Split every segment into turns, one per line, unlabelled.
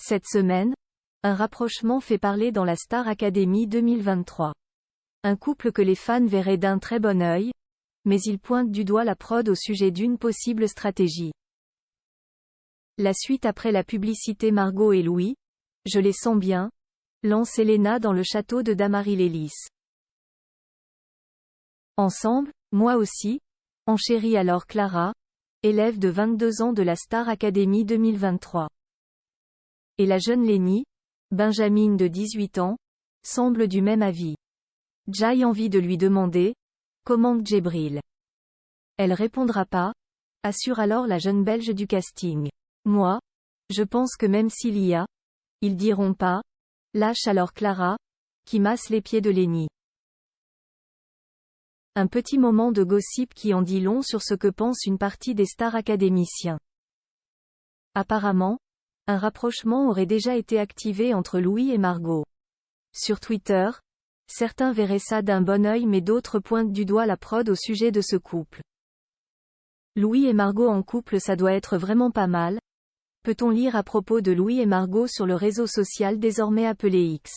Cette semaine, un rapprochement fait parler dans la Star Academy 2023. Un couple que les fans verraient d'un très bon œil, mais il pointe du doigt la prod au sujet d'une possible stratégie. La suite après la publicité Margot et Louis, je les sens bien, lance Elena dans le château de Dammarie-les-Lys. Ensemble, moi aussi, enchérit alors Clara, élève de 22 ans de la Star Academy 2023. Et la jeune Lénie, Benjamin de 18 ans, semble du même avis. Jai envie de lui demander « Comment Djibril ?» Elle répondra pas, assure alors la jeune Belge du casting. Moi, je pense que même s'il y a, ils diront pas, lâche alors Clara, qui masse les pieds de Lénie. Un petit moment de gossip qui en dit long sur ce que pense une partie des stars académiciens. Apparemment, un rapprochement aurait déjà été activé entre Louis et Margot. Sur Twitter, certains verraient ça d'un bon œil mais d'autres pointent du doigt la prod au sujet de ce couple. Louis et Margot en couple, ça doit être vraiment pas mal, peut-on lire à propos de Louis et Margot sur le réseau social désormais appelé X.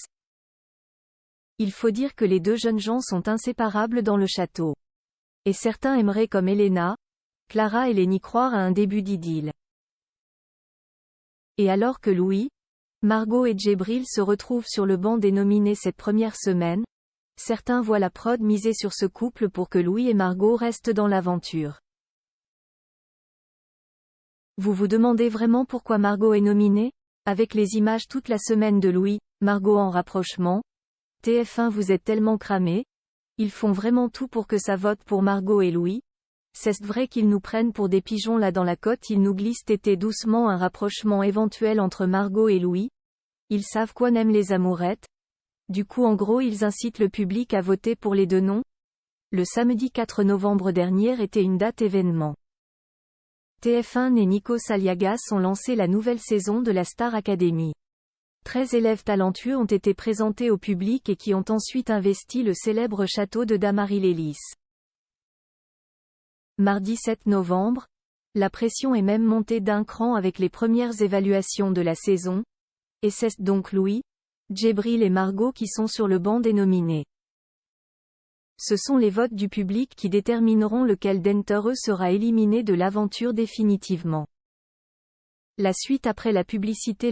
Il faut dire que les deux jeunes gens sont inséparables dans le château. Et certains aimeraient comme Elena, Clara et Lénie croire à un début d'idylle. Et alors que Louis, Margot et Djibril se retrouvent sur le banc des nominés cette première semaine, certains voient la prod miser sur ce couple pour que Louis et Margot restent dans l'aventure. Vous vous demandez vraiment pourquoi Margot est nominée? Avec les images toute la semaine de Louis, Margot en rapprochement, TF1 vous êtes tellement cramés, ils font vraiment tout pour que ça vote pour Margot et Louis. C'est vrai qu'ils nous prennent pour des pigeons là dans la cote, ils nous glissent tété doucement un rapprochement éventuel entre Margot et Louis. Ils savent quoi n'aiment les amourettes. Du coup en gros ils incitent le public à voter pour les deux noms. Le samedi 4 novembre dernier était une date événement. TF1 et Nikos Aliagas ont lancé la nouvelle saison de la Star Academy. 13 élèves talentueux ont été présentés au public et qui ont ensuite investi le célèbre château de Dammarie-les-Lys. Mardi 7 novembre, la pression est même montée d'un cran avec les premières évaluations de la saison, et c'est donc Louis, Djibril et Margot qui sont sur le banc des nominés. Ce sont les votes du public qui détermineront lequel d'entre eux sera éliminé de l'aventure définitivement. La suite après la publicité.